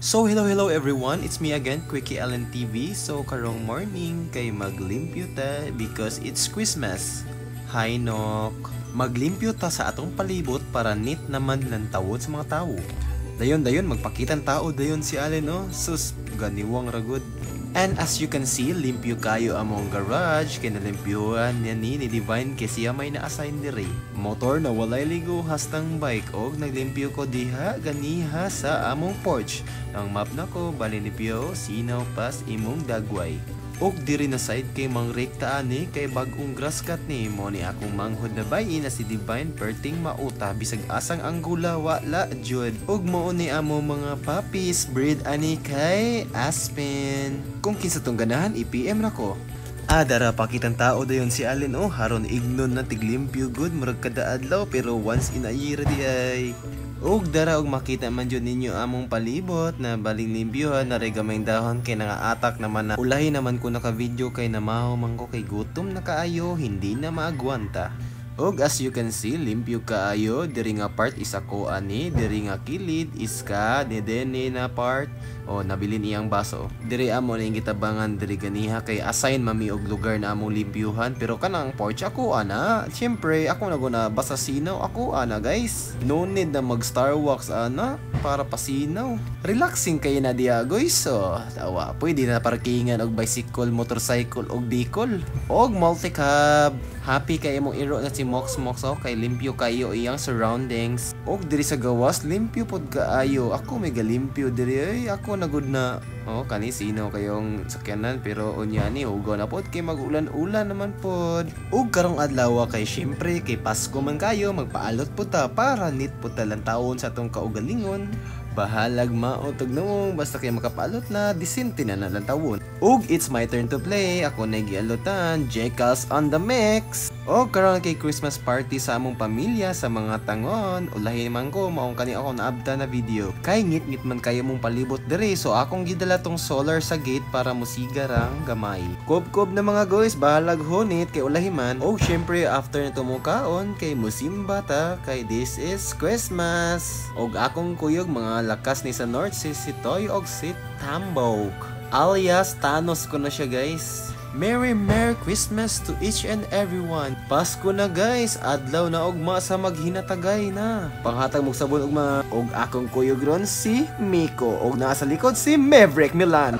So hello everyone, it's me again, Quickie Allen TV. So karong morning kay maglimpyo ta because it's Christmas. Hi Nok, maglimpyo ta sa atong palibot para neat naman ng tawod sa mga tao. Dayon magpakitan tao dayon si Allen sus ganiwang ragod. And as you can see, limpyo kayo among garage, kinalimpyuhan niya ni Divine kasi may na-assign diri. Motor na walay ligo hastang bike og naglimpyo ko diha ganiha sa among porch. Ang map na ko balinimpyo sinaw pas imong dagway. Og diri na side kay mang rekta ani kay bag-ong grass cut ni mo ni akong manghod na bayi na si Divine perting mauta bisag asang anggula wala jud. Og mao ni amo mga puppies breed ani kay Aspen. Kung kinsa tong ganahan i-PM na ko. Dara pakitang tao dayon si Allen haron ignon na tiglimpyo good murag kada adlaw pero once in a year di ay. Og dara og makita man jud ninyo among palibot na baling limpyuhan na regamay dahon kay nangaatak naman na ulahi naman ko naka video kay namahaw man ko kay gutom na kaayo hindi na maagwanta. Og as you can see limpyo kaayo diri nga part isa ko ani diri nga kilid iska dedene na part nabilin iyang baso. Diri amo ning gitabangan diri ganiha kay assign mami og lugar na among limpyuhan pero kanang porch ako ana. Syempre ako na guna basta sinaw ako ana guys. No need na mag Starbucks ana para pasinaw. Relaxing kay na diya guys. So tawa pwede na parkingan og bicycle, motorcycle og bicol og multi-cab. Happy kay imong iro na si Mox kay limpyo kayo iyang surroundings. Og diri sa gawas limpyo pod kaayo. Ako may galimpyo diri ay ako nagud na kani sino kayong sakyanan pero unya ni ugo na pod kay magulan-ulan naman pod. Ug karong adlaw kay syempre kay Pasko man kayo magpaalot pod ta para neat pod ta lang taon sa atong kaugalingon. Bahalag maotog noong basta kay makapalot na disente na lang tawon. Ug it's my turn to play. Ako na gialutan, Jekals on the mix. O karon kay Christmas party sa among pamilya sa mga tangon. Ulahi man ko maong kani ako naabda na video. Kay ngit-ngit man kayo mong palibot diri so akong gidala tong solar sa gate para musigarang gamay. Kob-kob na mga guys, bahalag honit kay ulahi man. Og syempre after nito mo kaon kay musimba ta kay this is Christmas. Og akong kuyog mga lakas ni sa North si Toy og si Tambok. Alias Thanos ko na siya guys. Merry Christmas to each and everyone. Pasko na guys, adlaw na ugma sa maghinatagay na. Panghatag mong sabon ugma og akong kuyog ron si Miko og naa sa likod si Maverick Milan.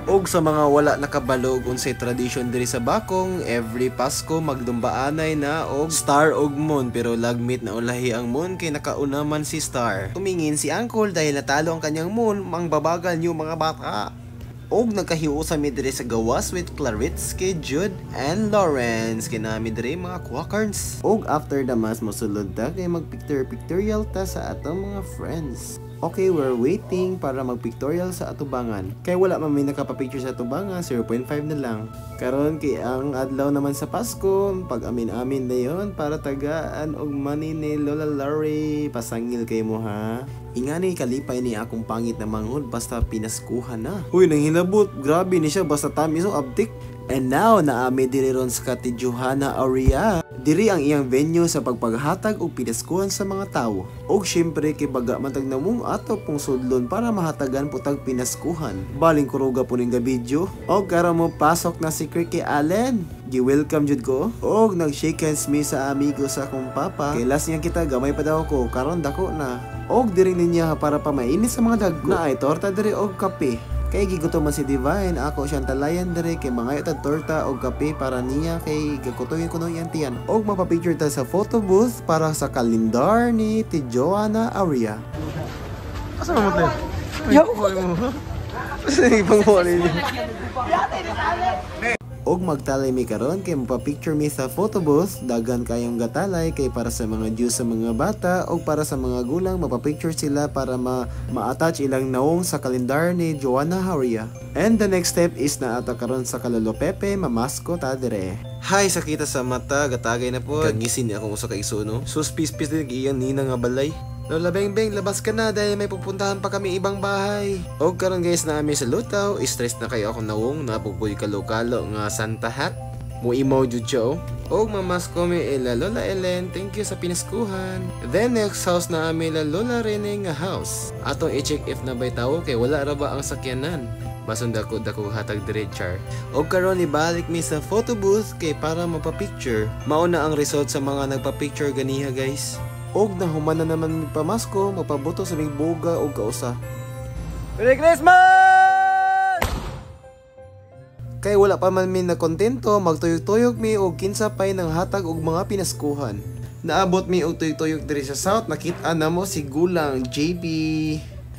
Og sa mga wala nakabalog unsay tradition diri sa Bakong, every Pasko magdumbaanay na og Star og Moon pero lagmit na ulahi ang Moon kay nakauna man si Star. Tumingin si Uncle dahil natalo ang kanyang Moon, mangbabagal niyo mga bata. Og nagkahiusa mi diri sa gawas with Claritz, kay Jude and Lawrence kinami diri mga quackers. Og after damas mosulod ta kay magpictorial ta sa atong mga friends. Okay, we're waiting para magpictorial sa atubangan. Kay wala man may nakapapicture sa atubangan, 0.5 na lang. Karon kay ang adlaw naman sa Pasko, pag amin-amin na yon para tagaan og money ni Lola Larry. Pasangil kay mo ha. Ingani kalipay ni akong pangit na manghod basta pinaskuhan na. Uy, nang hinabot, grabe ni siya basta tamis o abdik. And now, naami diri ron sa Kati Johanna Aurea. Diri ang iyang venue sa pagpaghatag o pinaskuhan sa mga tao. Og syempre kay baga matag namong ato pong sudlon para mahatagan putag pinaskuhan. Baling kuruga po ning video. Og karon mo pasok na si Quickie Allen. Gi-welcome jud ko. Og nag-shake hands mi sa amigo sa akong papa. Kay last niya kita gamay pa daw ko, karon dako na. Og diri niya para pa mainit sa mga dagko. Na ay torta diri og kape. Kay gigutom man si Divine, ako siyang talayan diri kay mga itag torta o kape para niya kay gakutoyin ko nung iyang tiyan. Og mapapicture ta sa photo booth para sa kalendar ni Ti Johanna Aurea. Asa mo tayo? Yaw ko mo. Asa ni pangwali niya? Og magtalay mi karon kay mapapicture mi sa photo booth, dagan kayong gatalay kay para sa mga juice sa mga bata og para sa mga gulang mapapicture sila para ma-attach ilang naong sa kalendar ni Johanna Aurea. And the next step is na ata karon sa Kalolo Pepe mamasko ta dire. Hay sakita sa mata gatagay na po. Kagisin ni akong usa ka igsuno. Suspis-pis din iyang nina nga balay. Lola Bengbeng, labas ka na dahil may pupuntahan pa kami ibang bahay. Og karon guys na kami sa lutaw, stress na kayo ako nawong napugboy kalo-kalo nga Santa hat. Mo imo jud siya oh. Og mamasko mi ila Lola Ellen, thank you sa pinaskuhan. Then next house na ami la Lola Rene nga house. Atong i-check if na bay tawo kay wala ra ba ang sakyanan. Basun dako hatag dire char. Og karon ibalik mi sa photo booth kay para mapapicture. Mao na ang result sa mga nagpa-picture ganiha guys. Og nahuman na naman mi pamasko, mapabuto sa mig boga og kausa. Merry Christmas! Kay wala pa man mi na kontento, magtuyog-tuyog mi og kinsa pay nang hatag og mga pinaskuhan. Naabot mi og tuyog-tuyog diri sa South, nakita na mo si Gulang JB.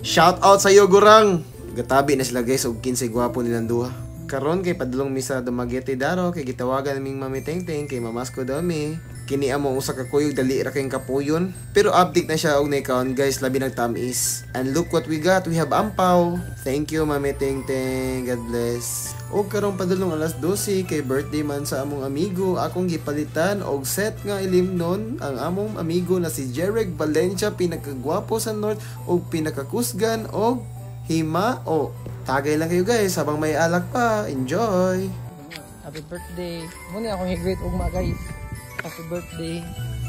Shout out sa iyo Gurang. Gatabi na sila guys og kinsay gwapo nilang duha. Karon kay padulong mi sa Dumaguete Daro kay gitawagan naming Mami Tengteng kay mamasko daw mi. Kini amo usa ka kuyog dali ra kayong kapuyon. Pero update na siya og naikaon guys, labi ng tamis. And look what we got, we have ampaw. Thank you Mami Tengteng, God bless. Og karong padulong alas 12 kay birthday man sa among amigo, akong gipalitan og set nga ilimnon ang among amigo na si Jereg Valencia, pinakagwapo sa North og pinakakusgan og hima o tagay lang kayo guys habang may alak pa. Enjoy. Happy birthday. Muna akong i-greet ugma guys. Happy birthday.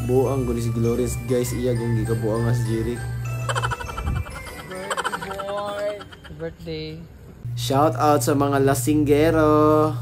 Buang ko ni si Glorious guys, iya kung gikabuang nga si Jeric. Happy birthday. Shout out sa mga lasinggero.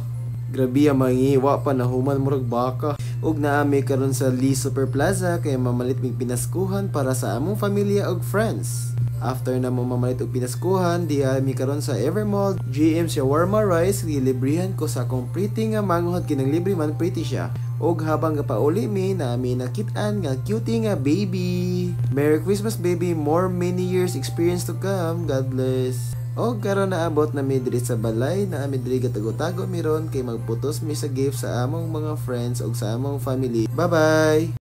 Grabe ang mangiwa pa na human murag baka. Ug naami karon sa Lee Super Plaza kay mamalit mig pinaskuhan para sa among pamilya ug friends. After na mo mamalit og pinaskuhan, di mi karon sa Evermall GM Shawarma Rice, gilibrihan ko sa akong pretty nga manguhad kinang libre man pretty siya. Og habang gapauli mi nami nakit-an nga cutie nga baby. Merry Christmas baby, more many years experience to come. God bless. Og karon naabot na mi diri sa balay, na mi diri gatago-tago mi ron kay magputos mi sa gift sa among mga friends og sa among family. Bye-bye.